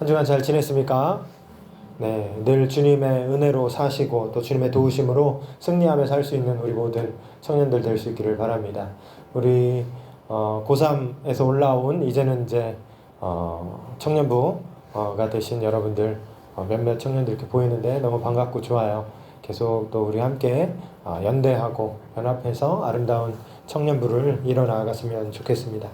한 주간 잘 지냈습니까? 네, 늘 주님의 은혜로 사시고 또 주님의 도우심으로 승리하며 살 수 있는 우리 모든 청년들 될 수 있기를 바랍니다. 우리 고3에서 올라온 이제는 이제 청년부가 되신 여러분들 몇몇 청년들 이렇게 보이는데 너무 반갑고 좋아요. 계속 또 우리 함께 연대하고 연합해서 아름다운 청년부를 이뤄나갔으면 좋겠습니다.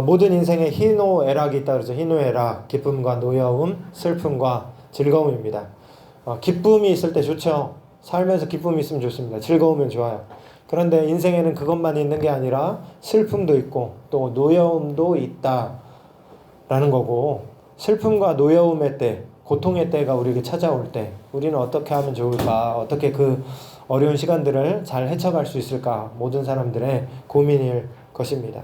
모든 인생에 희노애락이 있다 그러죠. 희노애락, 기쁨과 노여움, 슬픔과 즐거움입니다. 기쁨이 있을 때 좋죠. 살면서 기쁨이 있으면 좋습니다. 즐거우면 좋아요. 그런데 인생에는 그것만 있는 게 아니라 슬픔도 있고 또 노여움도 있다라는 거고, 슬픔과 노여움의 때, 고통의 때가 우리에게 찾아올 때 우리는 어떻게 하면 좋을까? 어떻게 그 어려운 시간들을 잘 헤쳐갈 수 있을까? 모든 사람들의 고민일 것입니다.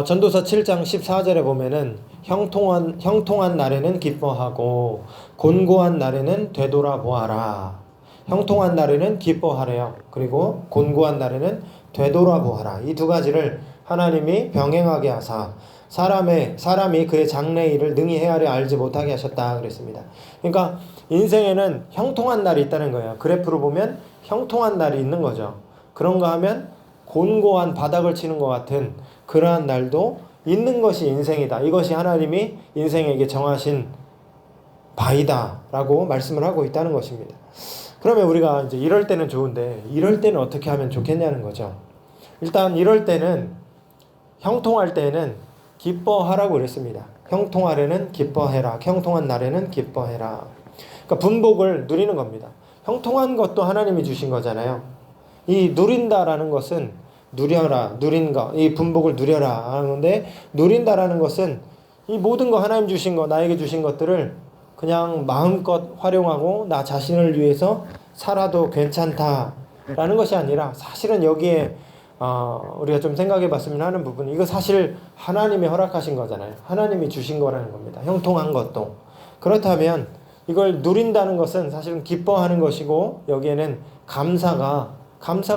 전도서 7장 14절에 보면은 형통한 날에는 기뻐하고 곤고한 날에는 되돌아보아라. 형통한 날에는 기뻐하래요. 그리고 곤고한 날에는 되돌아보아라. 이 두 가지를 하나님이 병행하게 하사 사람이 그의 장래 일을 능히 헤아려 알지 못하게 하셨다 그랬습니다. 그러니까 인생에는 형통한 날이 있다는 거예요. 그래프로 보면 형통한 날이 있는 거죠. 그런가 하면 곤고한 바닥을 치는 것 같은 그러한 날도 있는 것이 인생이다. 이것이 하나님이 인생에게 정하신 바이다 라고 말씀을 하고 있다는 것입니다. 그러면 우리가 이제 이럴 때는 좋은데 이럴 때는 어떻게 하면 좋겠냐는 거죠. 일단 이럴 때는, 형통할 때는 기뻐하라고 그랬습니다. 형통하려는 기뻐해라. 형통한 날에는 기뻐해라. 그러니까 분복을 누리는 겁니다. 형통한 것도 하나님이 주신 거잖아요. 이 누린다라는 것은 누려라, 누린 거, 이 분복을 누려라 하는데, 누린다라는 것은 이 모든 거 하나님 주신 거, 나에게 주신 것들을 그냥 마음껏 활용하고 나 자신을 위해서 살아도 괜찮다라는 것이 아니라, 사실은 여기에 우리가 좀 생각해 봤으면 하는 부분이, 이거 사실 하나님이 허락하신 거잖아요. 하나님이 주신 거라는 겁니다. 형통한 것도. 그렇다면 이걸 누린다는 것은 사실은 기뻐하는 것이고, 여기에는 감사가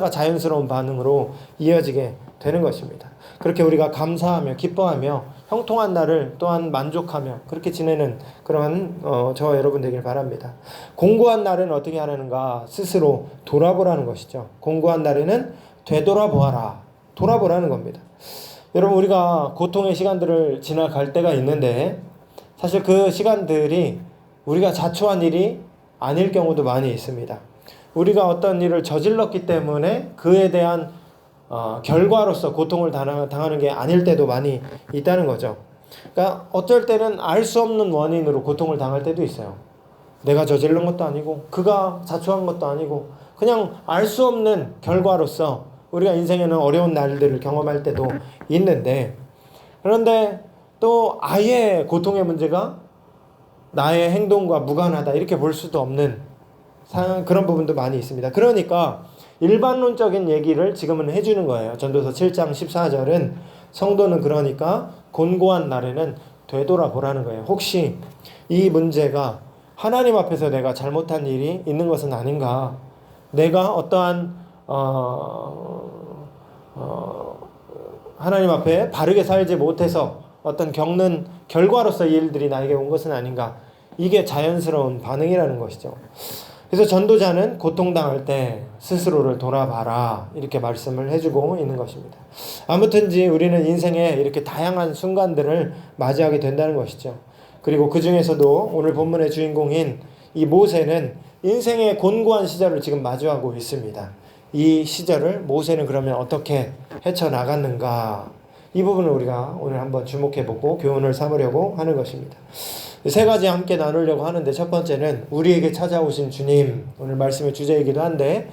자연스러운 반응으로 이어지게 되는 것입니다. 그렇게 우리가 감사하며 기뻐하며 형통한 날을 또한 만족하며 그렇게 지내는 그러한 저와 여러분 되길 바랍니다. 공고한 날에는 어떻게 하라는가? 스스로 돌아보라는 것이죠. 공고한 날에는 되돌아보아라. 돌아보라는 겁니다. 여러분, 우리가 고통의 시간들을 지나갈 때가 있는데 사실 그 시간들이 우리가 자초한 일이 아닐 경우도 많이 있습니다. 우리가 어떤 일을 저질렀기 때문에 그에 대한 결과로서 고통을 당하는 게 아닐 때도 많이 있다는 거죠. 그러니까 어쩔 때는 알 수 없는 원인으로 고통을 당할 때도 있어요. 내가 저질른 것도 아니고 그가 자초한 것도 아니고 그냥 알 수 없는 결과로서 우리가 인생에는 어려운 날들을 경험할 때도 있는데, 그런데 또 아예 고통의 문제가 나의 행동과 무관하다 이렇게 볼 수도 없는 그런 부분도 많이 있습니다. 그러니까 일반론적인 얘기를 지금은 해주는 거예요. 전도서 7장 14절은 성도는 그러니까 곤고한 날에는 되돌아보라는 거예요. 혹시 이 문제가 하나님 앞에서 내가 잘못한 일이 있는 것은 아닌가? 내가 어떠한 하나님 앞에 바르게 살지 못해서 어떤 겪는 결과로서 이 일들이 나에게 온 것은 아닌가? 이게 자연스러운 반응이라는 것이죠. 그래서 전도자는 고통당할 때 스스로를 돌아봐라 이렇게 말씀을 해주고 있는 것입니다. 아무튼지 우리는 인생에 이렇게 다양한 순간들을 맞이하게 된다는 것이죠. 그리고 그 중에서도 오늘 본문의 주인공인 이 모세는 인생의 곤고한 시절을 지금 마주하고 있습니다. 이 시절을 모세는 그러면 어떻게 헤쳐나갔는가? 이 부분을 우리가 오늘 한번 주목해보고 교훈을 삼으려고 하는 것입니다. 세 가지 함께 나누려고 하는데, 첫 번째는 우리에게 찾아오신 주님, 오늘 말씀의 주제이기도 한데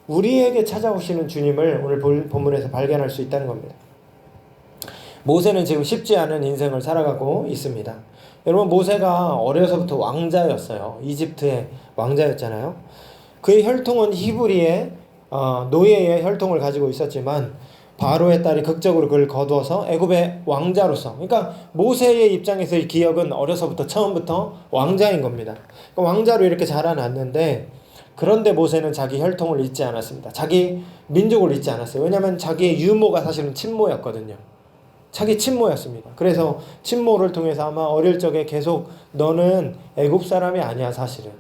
우리에게 찾아오시는 주님을 오늘 본문에서 발견할 수 있다는 겁니다. 모세는 지금 쉽지 않은 인생을 살아가고 있습니다. 여러분, 모세가 어려서부터 왕자였어요. 이집트의 왕자였잖아요. 그의 혈통은 히브리의 노예의 혈통을 가지고 있었지만 바로의 딸이 극적으로 그를 거두어서 애굽의 왕자로서, 그러니까 모세의 입장에서의 기억은 어려서부터 처음부터 왕자인 겁니다. 그러니까 왕자로 이렇게 자라났는데, 그런데 모세는 자기 혈통을 잊지 않았습니다. 자기 민족을 잊지 않았어요. 왜냐하면 자기의 유모가 사실은 친모였거든요. 자기 친모였습니다. 그래서 친모를 통해서 아마 어릴 적에 계속 너는 애굽 사람이 아니야 사실은.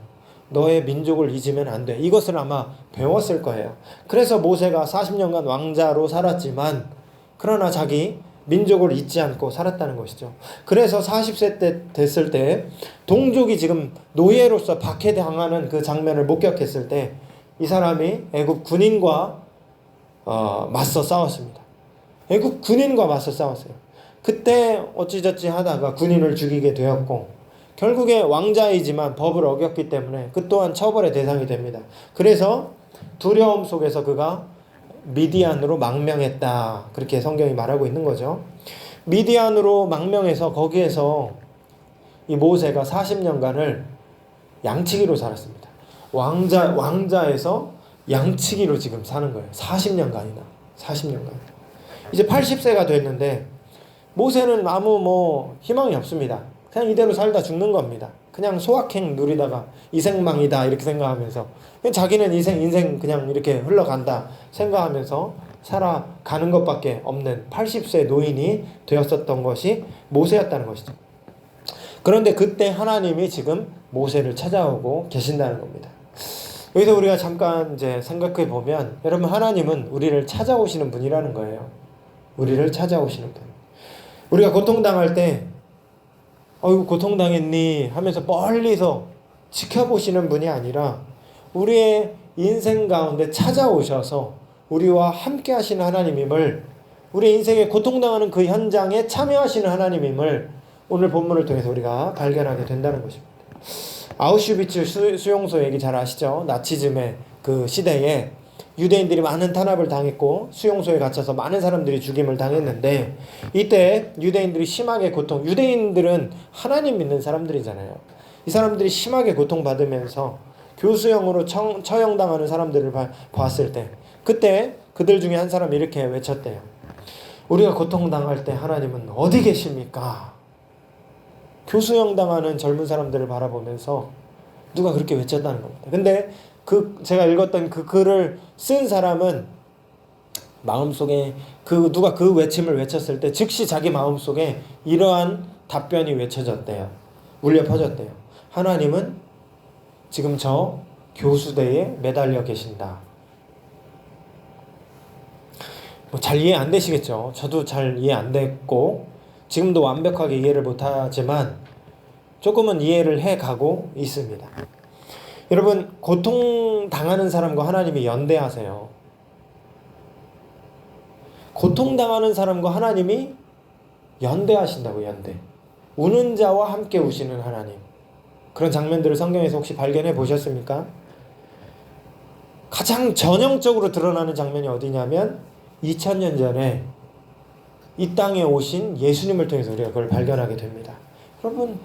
너의 민족을 잊으면 안 돼. 이것을 아마 배웠을 거예요. 그래서 모세가 40년간 왕자로 살았지만 그러나 자기 민족을 잊지 않고 살았다는 것이죠. 그래서 40세 때 됐을 때 동족이 지금 노예로서 박해당하는 그 장면을 목격했을 때 이 사람이 애굽 군인과 맞서 싸웠습니다. 애굽 군인과 맞서 싸웠어요. 그때 어찌저찌 하다가 군인을 죽이게 되었고 결국에 왕자이지만 법을 어겼기 때문에 그 또한 처벌의 대상이 됩니다. 그래서 두려움 속에서 그가 미디안으로 망명했다. 그렇게 성경이 말하고 있는 거죠. 미디안으로 망명해서 거기에서 이 모세가 40년간을 양치기로 살았습니다. 왕자에서 양치기로 지금 사는 거예요. 40년간이나. 이제 80세가 됐는데 모세는 아무 희망이 없습니다. 그냥 이대로 살다 죽는 겁니다. 그냥 소확행 누리다가 이생망이다 이렇게 생각하면서 그냥 자기는 인생 그냥 이렇게 흘러간다 생각하면서 살아가는 것밖에 없는 80세 노인이 되었었던 것이 모세였다는 것이죠. 그런데 그때 하나님이 지금 모세를 찾아오고 계신다는 겁니다. 여기서 우리가 잠깐 이제 생각해 보면 여러분 하나님은 우리를 찾아오시는 분이라는 거예요. 우리를 찾아오시는 분. 우리가 고통당할 때 어이구 고통당했니 하면서 멀리서 지켜보시는 분이 아니라 우리의 인생 가운데 찾아오셔서 우리와 함께 하시는 하나님임을, 우리 인생에 고통당하는 그 현장에 참여하시는 하나님임을 오늘 본문을 통해서 우리가 발견하게 된다는 것입니다. 아우슈비츠 수용소 얘기 잘 아시죠? 나치즘의 그 시대에 유대인들이 많은 탄압을 당했고 수용소에 갇혀서 많은 사람들이 죽임을 당했는데 이때 유대인들이 심하게 유대인들은 하나님 믿는 사람들이잖아요. 이 사람들이 심하게 고통받으면서 교수형으로 처형당하는 사람들을 봤을 때 그때 그들 중에 한 사람이 이렇게 외쳤대요. 우리가 고통당할 때 하나님은 어디 계십니까? 교수형 당하는 젊은 사람들을 바라보면서 누가 그렇게 외쳤다는 겁니다. 근데 제가 읽었던 그 글을 쓴 사람은 마음속에 누가 그 외침을 외쳤을 때 즉시 자기 마음속에 이러한 답변이 외쳐졌대요. 울려 퍼졌대요. 하나님은 지금 저 교수대에 매달려 계신다. 잘 이해 안 되시겠죠? 저도 잘 이해 안 됐고 지금도 완벽하게 이해를 못하지만 조금은 이해를 해가고 있습니다. 여러분 고통당하는 사람과 하나님이 연대하세요. 고통당하는 사람과 하나님이 연대하신다고. 연대. 우는 자와 함께 우시는 하나님. 그런 장면들을 성경에서 혹시 발견해 보셨습니까? 가장 전형적으로 드러나는 장면이 어디냐면 2000년 전에 이 땅에 오신 예수님을 통해서 우리가 그걸 발견하게 됩니다. 여러분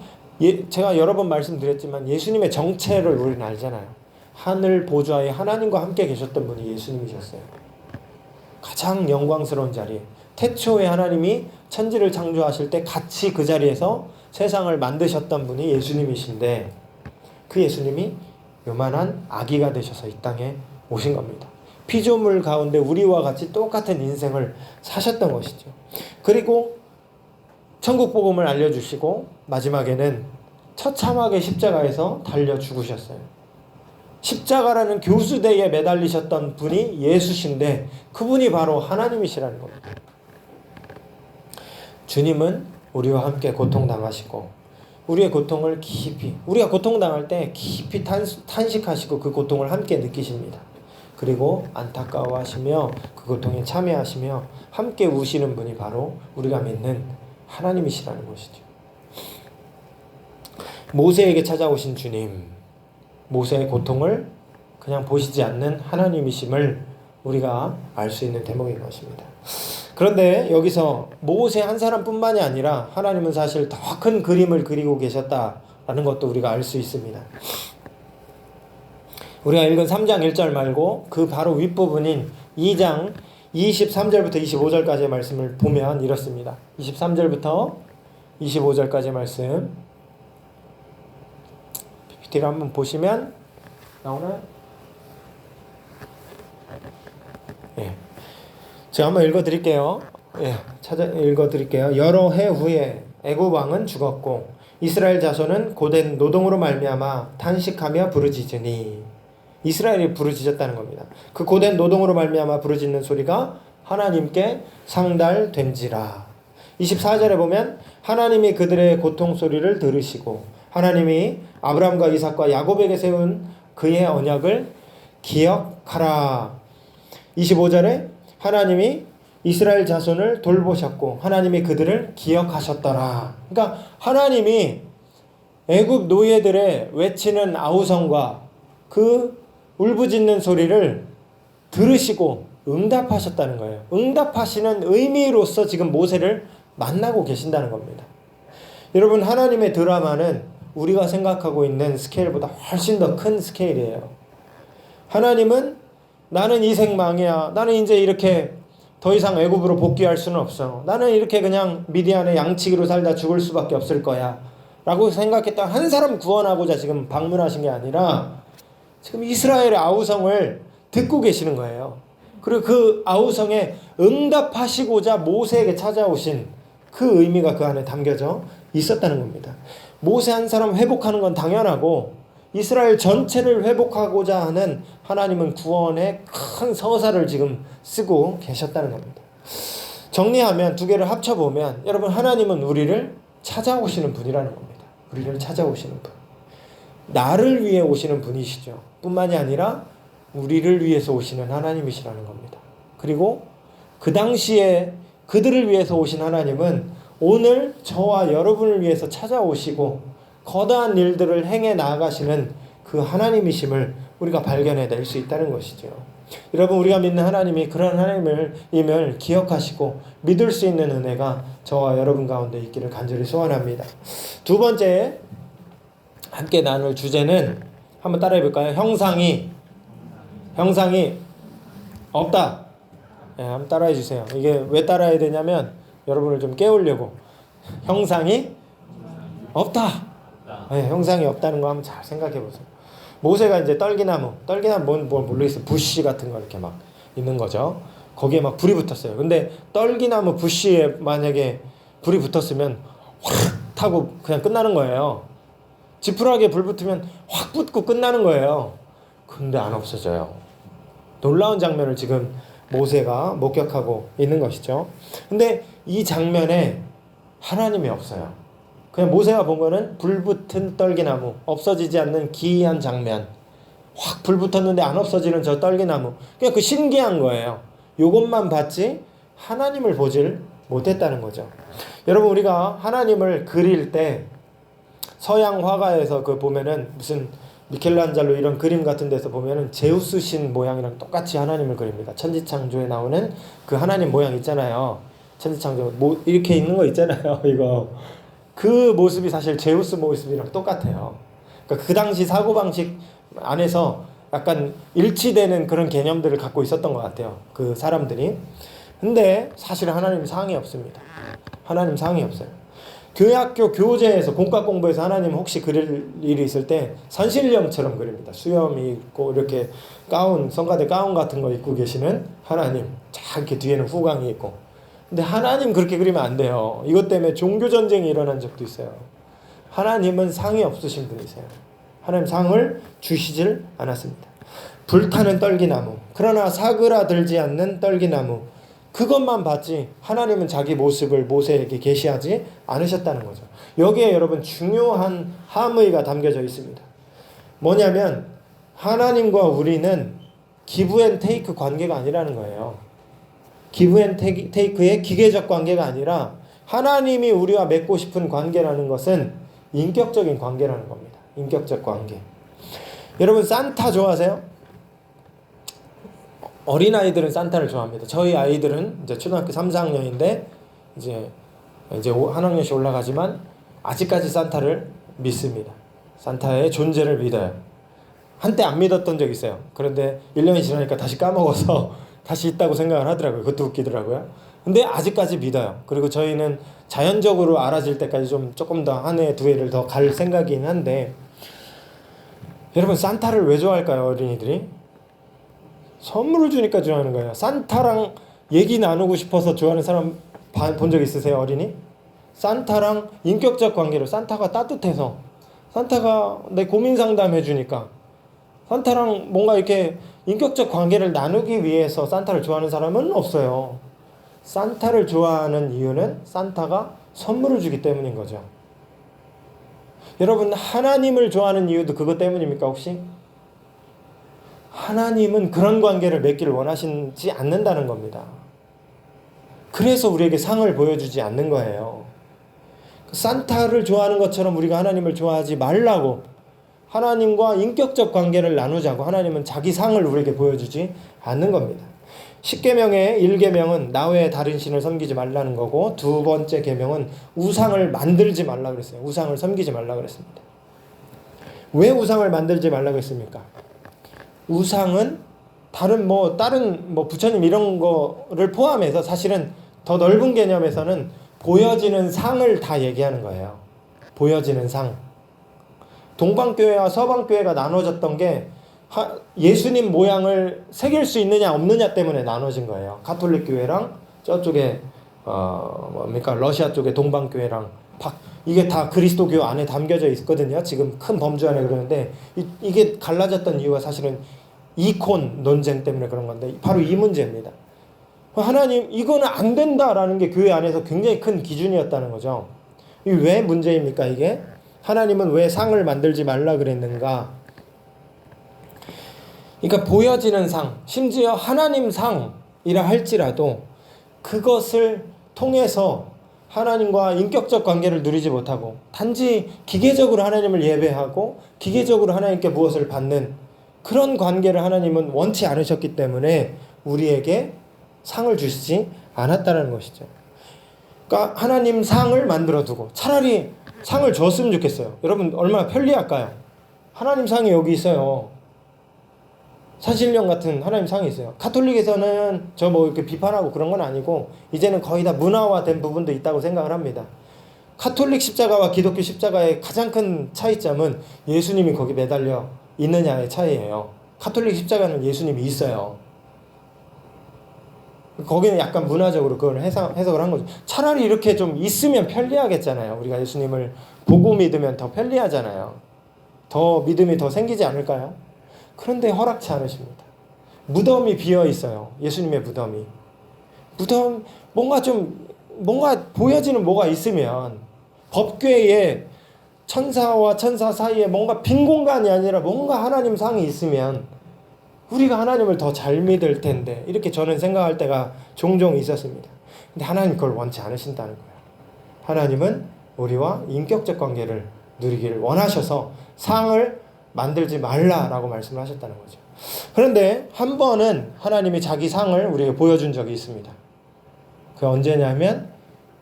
제가 여러 번 말씀드렸지만 예수님의 정체를 우리는 알잖아요. 하늘 보좌에 하나님과 함께 계셨던 분이 예수님이셨어요. 가장 영광스러운 자리에 태초에 하나님이 천지를 창조하실 때 같이 그 자리에서 세상을 만드셨던 분이 예수님이신데 그 예수님이 요만한 아기가 되셔서 이 땅에 오신 겁니다. 피조물 가운데 우리와 같이 똑같은 인생을 사셨던 것이죠. 그리고 천국 복음을 알려주시고 마지막에는 처참하게 십자가에서 달려 죽으셨어요. 십자가라는 교수대에 매달리셨던 분이 예수신데 그분이 바로 하나님이시라는 겁니다. 주님은 우리와 함께 고통당하시고 우리의 고통을 우리가 고통당할 때 깊이 탄식하시고 그 고통을 함께 느끼십니다. 그리고 안타까워하시며 그 고통에 참여하시며 함께 우시는 분이 바로 우리가 믿는 하나님이시라는 것이죠. 모세에게 찾아오신 주님, 모세의 고통을 그냥 보시지 않는 하나님이심을 우리가 알 수 있는 대목인 것입니다. 그런데 여기서 모세 한 사람뿐만이 아니라 하나님은 사실 더 큰 그림을 그리고 계셨다라는 것도 우리가 알 수 있습니다. 우리가 읽은 3장 1절 말고 그 바로 윗부분인 2장 23절부터 25절까지의 말씀을 보면 이렇습니다. 23절부터 25절까지의 말씀 PPT를 한번 보시면 나오나요? 예. 제가 한번 읽어드릴게요. 읽어드릴게요. 여러 해 후에 애굽 왕은 죽었고 이스라엘 자손은 고된 노동으로 말미암아 탄식하며 부르짖으니, 이스라엘이 부르짖었다는 겁니다. 그 고된 노동으로 말미암아 부르짖는 소리가 하나님께 상달된지라. 24절에 보면 하나님이 그들의 고통 소리를 들으시고 하나님이 아브라함과 이삭과 야곱에게 세운 그의 언약을 기억하라. 25절에 하나님이 이스라엘 자손을 돌보셨고 하나님이 그들을 기억하셨더라. 그러니까 하나님이 애굽 노예들의 외치는 아우성과 그 울부짖는 소리를 들으시고 응답하셨다는 거예요. 응답하시는 의미로서 지금 모세를 만나고 계신다는 겁니다. 여러분, 하나님의 드라마는 우리가 생각하고 있는 스케일보다 훨씬 더 큰 스케일이에요. 하나님은 나는 이생망이야. 나는 이제 이렇게 더 이상 애굽으로 복귀할 수는 없어. 나는 이렇게 그냥 미디안의 양치기로 살다 죽을 수밖에 없을 거야. 라고 생각했던 한 사람 구원하고자 지금 방문하신 게 아니라 지금 이스라엘의 아우성을 듣고 계시는 거예요. 그리고 그 아우성에 응답하시고자 모세에게 찾아오신 그 의미가 그 안에 담겨져 있었다는 겁니다. 모세 한 사람 회복하는 건 당연하고 이스라엘 전체를 회복하고자 하는 하나님은 구원의 큰 서사를 지금 쓰고 계셨다는 겁니다. 정리하면 두 개를 합쳐보면 여러분, 하나님은 우리를 찾아오시는 분이라는 겁니다. 우리를 찾아오시는 분. 나를 위해 오시는 분이시죠. 뿐만이 아니라 우리를 위해서 오시는 하나님이시라는 겁니다. 그리고 그 당시에 그들을 위해서 오신 하나님은 오늘 저와 여러분을 위해서 찾아오시고 거대한 일들을 행해 나아가시는 그 하나님이심을 우리가 발견해낼 수 있다는 것이죠. 여러분, 우리가 믿는 하나님이 그런 하나님임을 기억하시고 믿을 수 있는 은혜가 저와 여러분 가운데 있기를 간절히 소원합니다. 두 번째 함께 나눌 주제는 한번 따라해 볼까요? 형상이 없다. 한번 따라해 주세요. 이게 왜 따라해야 되냐면 여러분을 좀 깨우려고. 형상이 없다. 형상이 없다는 거 한번 잘 생각해 보세요. 모세가 이제 떨기나무 뭘 모르겠어요. 부시 같은 거 이렇게 막 있는 거죠. 거기에 막 불이 붙었어요. 근데 떨기나무 부시에 만약에 불이 붙었으면 확 타고 그냥 끝나는 거예요. 지푸라기에 불 붙으면 확 붙고 끝나는 거예요. 근데 안 없어져요. 놀라운 장면을 지금 모세가 목격하고 있는 것이죠. 근데 이 장면에 하나님이 없어요. 그냥 모세가 본 거는 불붙은 떨기나무, 없어지지 않는 기이한 장면, 확 불 붙었는데 안 없어지는 저 떨기나무, 그냥 그 신기한 거예요. 요것만 봤지 하나님을 보질 못했다는 거죠. 여러분, 우리가 하나님을 그릴 때 서양 화가에서 그 보면은 무슨 미켈란젤로 이런 그림 같은 데서 보면은 제우스 신 모양이랑 똑같이 하나님을 그립니다. 천지창조에 나오는 그 하나님 모양 있잖아요. 천지창조 이렇게 있는 거 있잖아요. 이거 그 모습이 사실 제우스 모습이랑 똑같아요. 그러니까 그 당시 사고방식 안에서 약간 일치되는 그런 개념들을 갖고 있었던 것 같아요. 그 사람들이. 근데 사실 하나님 상이 없습니다. 하나님 상이 없어요. 교회학교 교재에서 공과 공부에서 하나님 혹시 그릴 일이 있을 때 산신령처럼 그립니다. 수염이 있고 이렇게 성가대 가운 같은 거 입고 계시는 하나님, 자 이렇게 뒤에는 후광이 있고. 근데 하나님 그렇게 그리면 안 돼요. 이것 때문에 종교 전쟁이 일어난 적도 있어요. 하나님은 상이 없으신 분이세요. 하나님 상을 주시질 않았습니다. 불타는 떨기나무, 그러나 사그라들지 않는 떨기나무, 그것만 봤지 하나님은 자기 모습을 모세에게 계시하지 않으셨다는 거죠. 여기에 여러분 중요한 함의가 담겨져 있습니다. 뭐냐면 하나님과 우리는 기브 앤 테이크 관계가 아니라는 거예요. 기브 앤 테이크의 기계적 관계가 아니라 하나님이 우리와 맺고 싶은 관계라는 것은 인격적인 관계라는 겁니다. 인격적 관계. 여러분, 산타 좋아하세요? 어린아이들은 산타를 좋아합니다. 저희 아이들은 이제 초등학교 3, 4학년인데 이제 한 학년씩 올라가지만 아직까지 산타를 믿습니다. 산타의 존재를 믿어요. 한때 안 믿었던 적 있어요. 그런데 1년이 지나니까 다시 까먹어서 다시 있다고 생각을 하더라고요. 그것도 웃기더라고요. 근데 아직까지 믿어요. 그리고 저희는 자연적으로 알아질 때까지 조금 더 한 해, 두 해를 더 갈 생각이긴 한데, 여러분, 산타를 왜 좋아할까요, 어린이들이? 선물을 주니까 좋아하는 거예요. 산타랑 얘기 나누고 싶어서 좋아하는 사람 본 적 있으세요, 어린이? 산타랑 인격적 관계로, 산타가 따뜻해서, 산타가 내 고민 상담해 주니까, 산타랑 뭔가 이렇게 인격적 관계를 나누기 위해서 산타를 좋아하는 사람은 없어요. 산타를 좋아하는 이유는 산타가 선물을 주기 때문인 거죠. 여러분, 하나님을 좋아하는 이유도 그것 때문입니까, 혹시? 하나님은 그런 관계를 맺기를 원하시지 않는다는 겁니다. 그래서 우리에게 상을 보여주지 않는 거예요. 산타를 좋아하는 것처럼 우리가 하나님을 좋아하지 말라고, 하나님과 인격적 관계를 나누자고 하나님은 자기 상을 우리에게 보여주지 않는 겁니다. 10계명의 1계명은 나 외에 다른 신을 섬기지 말라는 거고, 두 번째 계명은 우상을 만들지 말라 그랬어요. 우상을 섬기지 말라 그랬습니다. 왜 우상을 만들지 말라고 했습니까? 우상은 다른 부처님 이런 거를 포함해서 사실은 더 넓은 개념에서는 보여지는 상을 다 얘기하는 거예요. 보여지는 상. 동방교회와 서방교회가 나눠졌던 게 예수님 모양을 새길 수 있느냐 없느냐 때문에 나눠진 거예요. 가톨릭 교회랑 저쪽에 러시아 쪽에 동방교회랑 이게 다 그리스도교 안에 담겨져 있거든요. 지금 큰 범주 안에 그러는데 이게 갈라졌던 이유가 사실은 이콘 논쟁 때문에 그런 건데 바로 이 문제입니다. 하나님 이거는 안 된다라는 게 교회 안에서 굉장히 큰 기준이었다는 거죠. 이게 왜 문제입니까 이게? 하나님은 왜 상을 만들지 말라 그랬는가? 그러니까 보여지는 상, 심지어 하나님 상이라 할지라도 그것을 통해서 하나님과 인격적 관계를 누리지 못하고 단지 기계적으로 하나님을 예배하고 기계적으로 하나님께 무엇을 받는 그런 관계를 하나님은 원치 않으셨기 때문에 우리에게 상을 주시지 않았다는 것이죠. 그러니까 하나님 상을 만들어 두고 차라리 상을 줬으면 좋겠어요. 여러분 얼마나 편리할까요? 하나님 상이 여기 있어요. 산신령 같은 하나님 상이 있어요. 가톨릭에서는 이렇게 비판하고 그런 건 아니고 이제는 거의 다 문화화된 부분도 있다고 생각을 합니다. 가톨릭 십자가와 기독교 십자가의 가장 큰 차이점은 예수님이 거기 매달려 있느냐의 차이예요. 가톨릭 십자가는 예수님이 있어요. 거기는 약간 문화적으로 그걸 해석을 한 거죠. 차라리 이렇게 좀 있으면 편리하겠잖아요. 우리가 예수님을 보고 믿으면 더 편리하잖아요. 더 믿음이 더 생기지 않을까요? 그런데 허락치 않으십니다. 무덤이 비어 있어요. 예수님의 무덤이. 뭔가 보여지는 뭐가 있으면 법궤에 천사와 천사 사이에 뭔가 빈 공간이 아니라 뭔가 하나님 상이 있으면 우리가 하나님을 더 잘 믿을 텐데 이렇게 저는 생각할 때가 종종 있었습니다. 근데 하나님 그걸 원치 않으신다는 거예요. 하나님은 우리와 인격적 관계를 누리기를 원하셔서 상을 만들지 말라라고 말씀을 하셨다는 거죠. 그런데 한 번은 하나님이 자기 상을 우리에게 보여준 적이 있습니다. 그게 언제냐면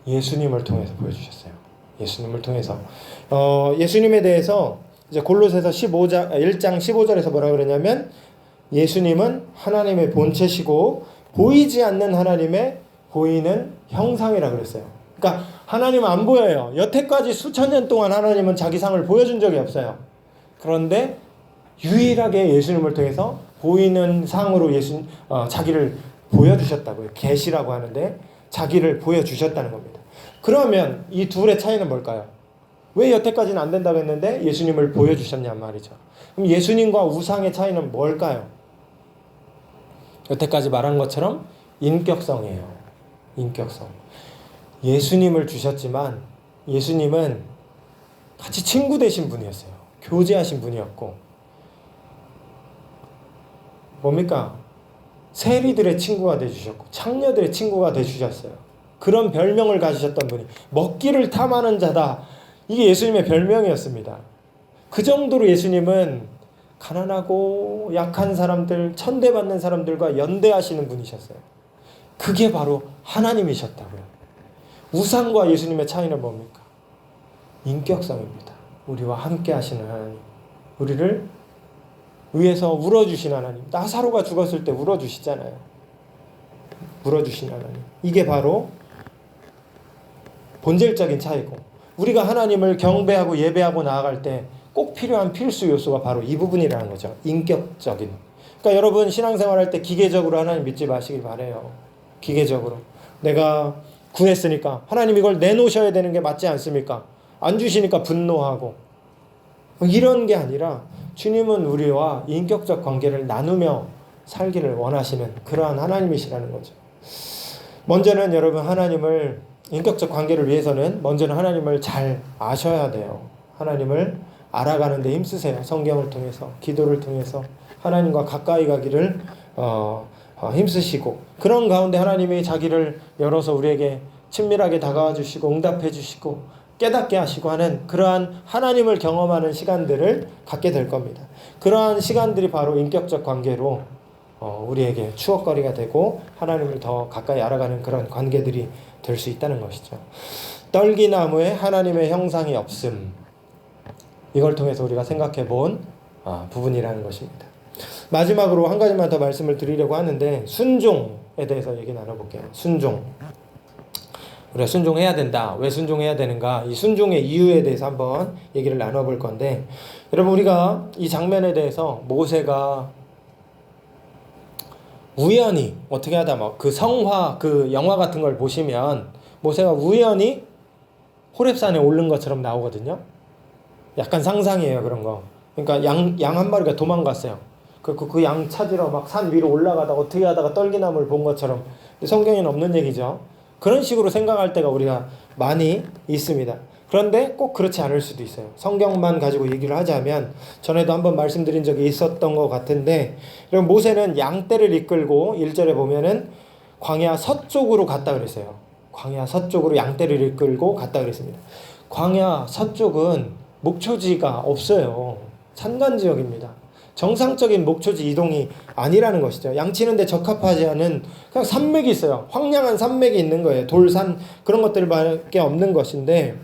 예수님을 통해서 보여주셨어요. 예수님을 통해서 예수님에 대해서 이제 골로새서 1장 15절에서 뭐라 그러냐면 예수님은 하나님의 본체시고 보이지 않는 하나님의 보이는 형상이라 그랬어요. 그러니까 하나님은 안 보여요. 여태까지 수천 년 동안 하나님은 자기 상을 보여준 적이 없어요. 그런데 유일하게 예수님을 통해서 보이는 상으로 자기를 보여주셨다고요. 계시라고 하는데 자기를 보여주셨다는 겁니다. 그러면 이 둘의 차이는 뭘까요? 왜 여태까지는 안 된다고 했는데 예수님을 보여주셨냔 말이죠. 그럼 예수님과 우상의 차이는 뭘까요? 여태까지 말한 것처럼 인격성이에요. 인격성. 예수님을 주셨지만 예수님은 같이 친구 되신 분이었어요. 교제하신 분이었고 뭡니까? 세리들의 친구가 되주셨고 창녀들의 친구가 되주셨어요. 그런 별명을 가지셨던 분이 먹기를 탐하는 자다. 이게 예수님의 별명이었습니다. 그 정도로 예수님은 가난하고 약한 사람들, 천대받는 사람들과 연대하시는 분이셨어요. 그게 바로 하나님이셨다고요. 우상과 예수님의 차이는 뭡니까? 인격성입니다. 우리와 함께 하시는 하나님. 우리를 위해서 울어주신 하나님. 나사로가 죽었을 때 울어주시잖아요. 울어주신 하나님. 이게 바로 본질적인 차이고 우리가 하나님을 경배하고 예배하고 나아갈 때 꼭 필요한 필수 요소가 바로 이 부분이라는 거죠. 인격적인. 그러니까 여러분 신앙생활 할 때 기계적으로 하나님 믿지 마시길 바래요. 기계적으로. 내가 구했으니까 하나님 이걸 내놓으셔야 되는 게 맞지 않습니까? 안 주시니까 분노하고. 이런 게 아니라 주님은 우리와 인격적 관계를 나누며 살기를 원하시는 그러한 하나님이시라는 거죠. 먼저는 여러분 하나님을 인격적 관계를 위해서는 먼저는 하나님을 잘 아셔야 돼요. 하나님을 알아가는 데 힘쓰세요. 성경을 통해서, 기도를 통해서 하나님과 가까이 가기를 힘쓰시고, 그런 가운데 하나님이 자기를 열어서 우리에게 친밀하게 다가와 주시고 응답해 주시고 깨닫게 하시고 하는 그러한 하나님을 경험하는 시간들을 갖게 될 겁니다. 그러한 시간들이 바로 인격적 관계로 우리에게 추억거리가 되고 하나님을 더 가까이 알아가는 그런 관계들이 될 수 있다는 것이죠. 떨기나무에 하나님의 형상이 없음, 이걸 통해서 우리가 생각해 본 부분이라는 것입니다. 마지막으로 한 가지만 더 말씀을 드리려고 하는데, 순종에 대해서 얘기 나눠볼게요. 순종. 우리가 순종해야 된다. 왜 순종해야 되는가? 이 순종의 이유에 대해서 한번 얘기를 나눠볼 건데, 여러분 우리가 이 장면에 대해서 모세가 우연히 어떻게 하다 그 성화 그 영화 같은 걸 보시면 모세가 우연히 호렙산에 오른 것처럼 나오거든요. 약간 상상이에요, 그런 거. 그러니까 양 한 마리가 도망갔어요. 그 양 찾으러 막 산 위로 올라가다가 어떻게 하다가 떨기나무를 본 것처럼. 성경에는 없는 얘기죠. 그런 식으로 생각할 때가 우리가 많이 있습니다. 그런데 꼭 그렇지 않을 수도 있어요. 성경만 가지고 얘기를 하자면, 전에도 한번 말씀드린 적이 있었던 것 같은데, 여러분 모세는 양떼를 이끌고 1절에 보면은 광야 서쪽으로 갔다 그랬어요. 광야 서쪽으로 양떼를 이끌고 갔다 그랬습니다. 광야 서쪽은 목초지가 없어요. 산간지역입니다. 정상적인 목초지 이동이 아니라는 것이죠. 양치는데 적합하지 않은 그냥 산맥이 있어요. 황량한 산맥이 있는 거예요. 돌산 그런 것들밖에 없는 것인데,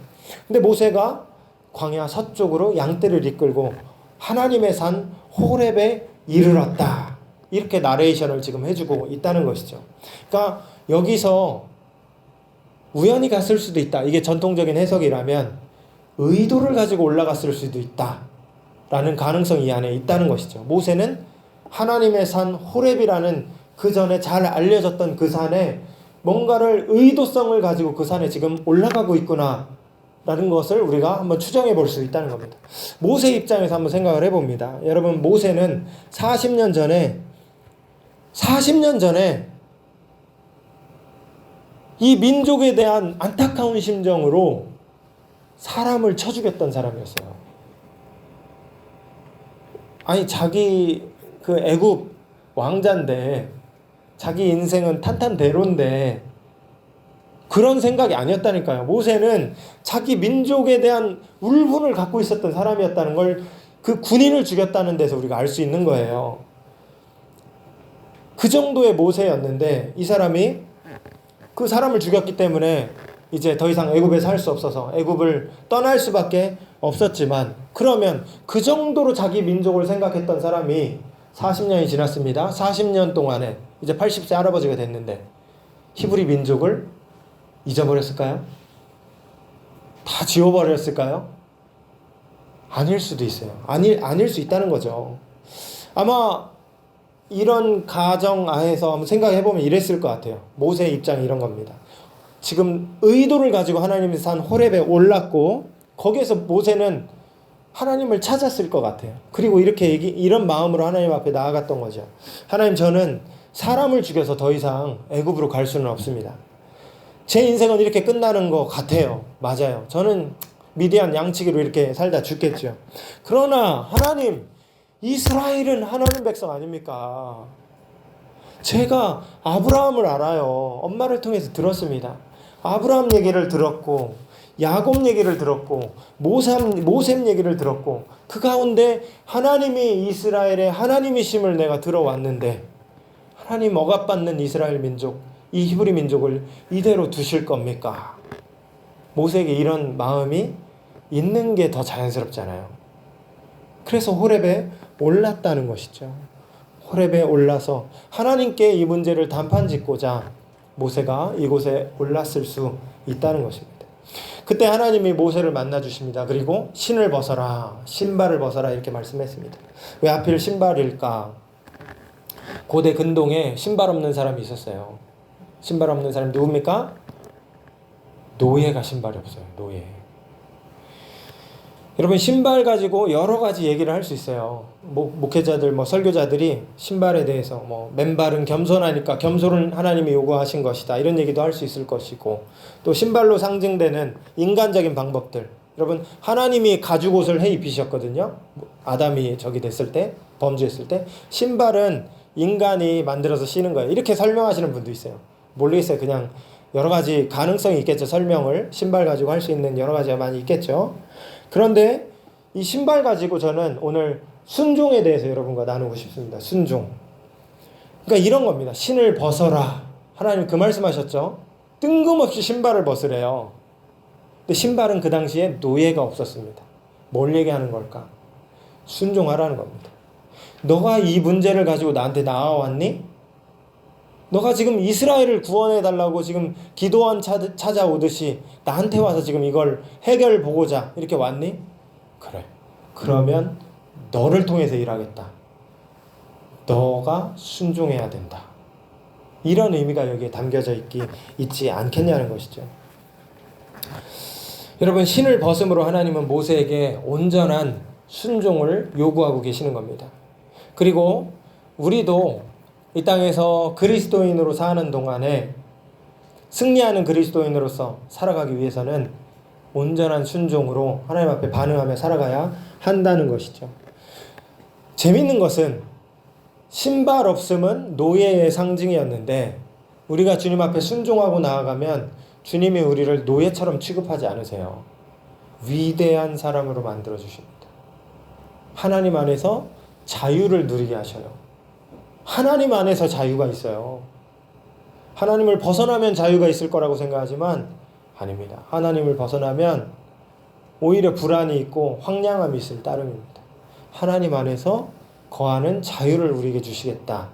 근데 모세가 광야 서쪽으로 양떼를 이끌고 하나님의 산 호렙에 이르렀다. 이렇게 나레이션을 지금 해주고 있다는 것이죠. 그러니까 여기서 우연히 갔을 수도 있다. 이게 전통적인 해석이라면 의도를 가지고 올라갔을 수도 있다. 라는 가능성이 이 안에 있다는 것이죠. 모세는 하나님의 산 호렙이라는 그 전에 잘 알려졌던 그 산에 뭔가를 의도성을 가지고 그 산에 지금 올라가고 있구나 라는 것을 우리가 한번 추정해 볼 수 있다는 겁니다. 모세 입장에서 한번 생각을 해봅니다. 여러분 모세는 40년 전에 이 민족에 대한 안타까운 심정으로 사람을 쳐 죽였던 사람이었어요. 아니 자기 그 애굽 왕자인데, 자기 인생은 탄탄대로인데 그런 생각이 아니었다니까요. 모세는 자기 민족에 대한 울분을 갖고 있었던 사람이었다는 걸 그 군인을 죽였다는 데서 우리가 알 수 있는 거예요. 그 정도의 모세였는데 이 사람이 그 사람을 죽였기 때문에 이제 더 이상 애굽에 살 수 없어서 애굽을 떠날 수밖에 없었지만, 그러면 그 정도로 자기 민족을 생각했던 사람이 40년이 지났습니다. 40년 동안에 이제 80세 할아버지가 됐는데 히브리 민족을 잊어버렸을까요? 다 지워버렸을까요? 아닐 수도 있어요. 아닐 수 있다는 거죠. 아마 이런 가정 안에서 한번 생각해보면 이랬을 것 같아요. 모세의 입장이 이런 겁니다. 지금 의도를 가지고 하나님의 산 호렙에 올랐고, 거기에서 모세는 하나님을 찾았을 것 같아요. 그리고 이런 마음으로 하나님 앞에 나아갔던 거죠. 하나님, 저는 사람을 죽여서 더 이상 애굽으로 갈 수는 없습니다. 제 인생은 이렇게 끝나는 것 같아요. 맞아요. 저는 미디안 양치기로 이렇게 살다 죽겠죠. 그러나 하나님, 이스라엘은 하나님 백성 아닙니까? 제가 아브라함을 알아요. 엄마를 통해서 들었습니다. 아브라함 얘기를 들었고, 야곱 얘기를 들었고, 모셈 얘기를 들었고, 그 가운데 하나님이 이스라엘의 하나님이심을 내가 들어왔는데, 하나님 억압받는 이스라엘 민족, 이 히브리 민족을 이대로 두실 겁니까? 모세에게 이런 마음이 있는 게 더 자연스럽잖아요. 그래서 호렙에 올랐다는 것이죠. 호렙에 올라서 하나님께 이 문제를 단판짓고자 모세가 이곳에 올랐을 수 있다는 것입니다. 그때 하나님이 모세를 만나 주십니다. 그리고 신을 벗어라, 신발을 벗어라 이렇게 말씀했습니다. 왜 하필 신발일까? 고대 근동에 신발 없는 사람이 있었어요. 신발 없는 사람이 누굽니까? 노예가 신발이 없어요. 노예. 여러분 신발 가지고 여러 가지 얘기를 할 수 있어요. 목회자들, 설교자들이 신발에 대해서 맨발은 겸손하니까 겸손은 하나님이 요구하신 것이다. 이런 얘기도 할 수 있을 것이고, 또 신발로 상징되는 인간적인 방법들. 여러분 하나님이 가죽옷을 해 입히셨거든요. 아담이 됐을 때, 범죄했을 때 신발은 인간이 만들어서 신은 거예요. 이렇게 설명하시는 분도 있어요. 모르겠어요. 그냥 여러 가지 가능성이 있겠죠. 설명을 신발 가지고 할 수 있는 여러 가지가 많이 있겠죠. 그런데 이 신발 가지고 저는 오늘 순종에 대해서 여러분과 나누고 싶습니다. 순종. 그러니까 이런 겁니다. 신을 벗어라. 하나님 그 말씀하셨죠. 뜬금없이 신발을 벗으래요. 근데 신발은 그 당시에 노예가 없었습니다. 뭘 얘기하는 걸까? 순종하라는 겁니다. 너가 이 문제를 가지고 나한테 나와왔니? 너가 지금 이스라엘을 구원해달라고 지금 기도원 찾아오듯이 나한테 와서 지금 이걸 해결 보고자 이렇게 왔니? 그래. 그러면 너를 통해서 일하겠다. 너가 순종해야 된다. 이런 의미가 여기에 담겨져 있지 않겠냐는 것이죠. 여러분 신을 벗음으로 하나님은 모세에게 온전한 순종을 요구하고 계시는 겁니다. 그리고 우리도 이 땅에서 그리스도인으로 사는 동안에 승리하는 그리스도인으로서 살아가기 위해서는 온전한 순종으로 하나님 앞에 반응하며 살아가야 한다는 것이죠. 재밌는 것은 신발 없음은 노예의 상징이었는데 우리가 주님 앞에 순종하고 나아가면 주님이 우리를 노예처럼 취급하지 않으세요. 위대한 사람으로 만들어 주십니다. 하나님 안에서 자유를 누리게 하셔요. 하나님 안에서 자유가 있어요. 하나님을 벗어나면 자유가 있을 거라고 생각하지만 아닙니다. 하나님을 벗어나면 오히려 불안이 있고 황량함이 있을 따름입니다. 하나님 안에서 거하는 자유를 우리에게 주시겠다.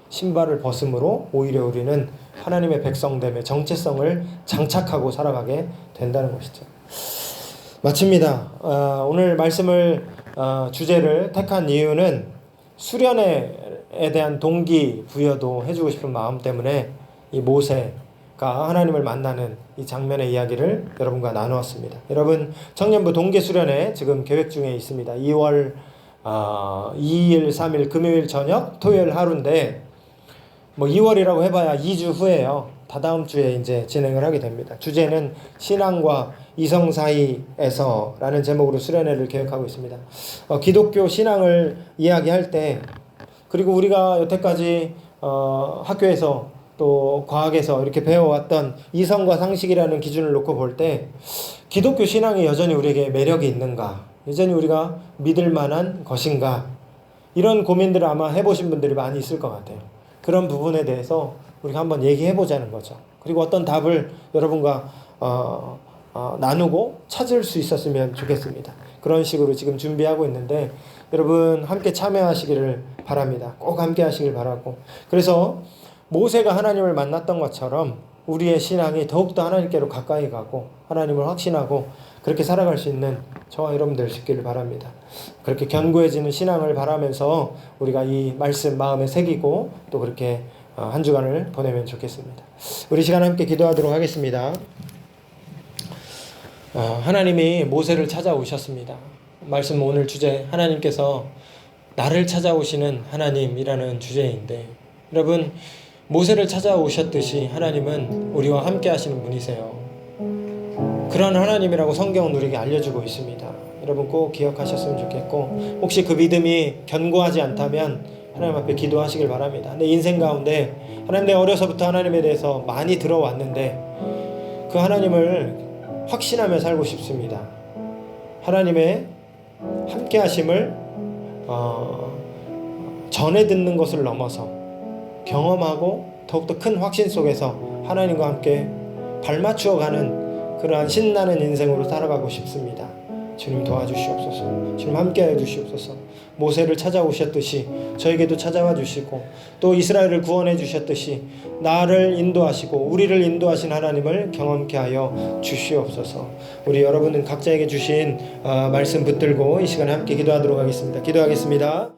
신발을 벗음으로 오히려 우리는 하나님의 백성됨의 정체성을 장착하고 살아가게 된다는 것이죠. 마칩니다. 오늘 말씀을 주제를 택한 이유는 수련에 대한 동기부여도 해주고 싶은 마음 때문에 이 모세가 하나님을 만나는 이 장면의 이야기를 여러분과 나누었습니다. 여러분 청년부 동계수련회 지금 계획 중에 있습니다. 2월 2일 3일 금요일 저녁 토요일 하루인데 2월이라고 해봐야 2주 후에요. 다다음 주에 이제 진행을 하게 됩니다. 주제는 신앙과 이성 사이에서 라는 제목으로 수련회를 계획하고 있습니다. 기독교 신앙을 이야기할 때 그리고 우리가 여태까지 학교에서 또 과학에서 이렇게 배워왔던 이성과 상식이라는 기준을 놓고 볼 때 기독교 신앙이 여전히 우리에게 매력이 있는가? 여전히 우리가 믿을 만한 것인가? 이런 고민들을 아마 해보신 분들이 많이 있을 것 같아요. 그런 부분에 대해서 우리가 한번 얘기해보자는 거죠. 그리고 어떤 답을 여러분과 나누고 찾을 수 있었으면 좋겠습니다. 그런 식으로 지금 준비하고 있는데 여러분 함께 참여하시기를 바랍니다. 꼭 함께 하시길 바라고, 그래서 모세가 하나님을 만났던 것처럼 우리의 신앙이 더욱더 하나님께로 가까이 가고 하나님을 확신하고 그렇게 살아갈 수 있는 저와 여러분들 되시기를 바랍니다. 그렇게 견고해지는 신앙을 바라면서 우리가 이 말씀 마음에 새기고 또 그렇게 한 주간을 보내면 좋겠습니다. 우리 시간 함께 기도하도록 하겠습니다. 하나님이 모세를 찾아오셨습니다. 말씀 오늘 주제 하나님께서 나를 찾아오시는 하나님이라는 주제인데 여러분 모세를 찾아오셨듯이 하나님은 우리와 함께 하시는 분이세요. 그런 하나님이라고 성경은 우리에게 알려주고 있습니다. 여러분 꼭 기억하셨으면 좋겠고 혹시 그 믿음이 견고하지 않다면 하나님 앞에 기도하시길 바랍니다. 내 인생 가운데 하나님 내가 어려서부터 하나님에 대해서 많이 들어왔는데 그 하나님을 확신하며 살고 싶습니다. 하나님의 함께 하심을 전해 듣는 것을 넘어서 경험하고 더욱더 큰 확신 속에서 하나님과 함께 발맞추어 가는 그러한 신나는 인생으로 살아가고 싶습니다. 주님 도와주시옵소서. 주님 함께하여 주시옵소서. 모세를 찾아오셨듯이 저에게도 찾아와 주시고 또 이스라엘을 구원해 주셨듯이 나를 인도하시고 우리를 인도하신 하나님을 경험케 하여 주시옵소서. 우리 여러분은 각자에게 주신 말씀 붙들고 이 시간에 함께 기도하도록 하겠습니다. 기도하겠습니다.